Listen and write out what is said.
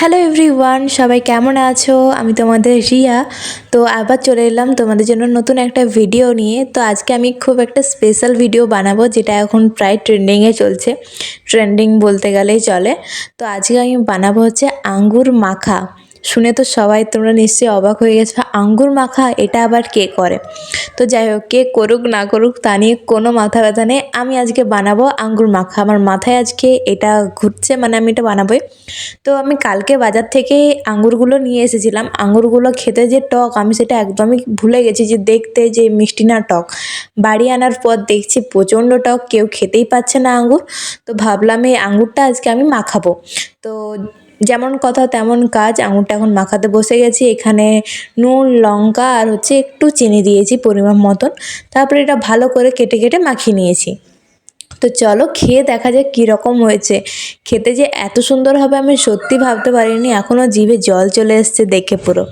Hello everyone, সবাই কেমন আছো? আমি তোমাদের রিয়া। তো আবার চলে এলাম তোমাদের জন্য নতুন একটা ভিডিও নিয়ে। তো আজকে আমি খুব একটা স্পেশাল ভিডিও বানাবো, যেটা এখন প্রায় ট্রেন্ডিংয়ে চলছে, ট্রেন্ডিং বলতে গেলেই চলে। তো আজকে আমি বানাবো হচ্ছে আঙ্গুর মাখা। শুনে তো সবাই তোমরা নিশ্চয়ই অবাক হয়ে গেছো, আঙ্গুর মাখা এটা আবার কে করে? তো যাই হোক, কে করুক না করুক তা নিয়ে কোনো মাথা ব্যথা নেই। আমি আজকে বানাবো আঙ্গুর মাখা। আমার মাথায় আজকে এটা ঘুরছে, মানে আমি এটা বানাবোই। তো আমি কালকে বাজার থেকে আঙুরগুলো নিয়ে এসেছিলাম। আঙুরগুলো খেতে যে টক, আমি সেটা একদমই ভুলে গেছি যে দেখতে যে মিষ্টি না টক। বাড়ি আনার পর দেখছি প্রচণ্ড টক, কেউ খেতেই পাচ্ছে না আঙুর। তো ভাবলাম এই আঙুরটা আজকে আমি মাখাবো। তো যেমন কথা তেমন কাজ, আঙুরটা এখন মাখাতে বসে গেছি। এখানে নুন, লঙ্কা আর হচ্ছে একটু চিনি দিয়েছি পরিমাণ মতন। তারপরে এটা ভালো করে কেটে কেটে মাখিয়ে নিয়েছি। তো চলো খেয়ে দেখা যাক কীরকম হয়েছে। খেতে যে এত সুন্দর হবে আমি সত্যি ভাবতে পারিনি, এখনও জিভে জল চলে এসছে দেখে পুরো।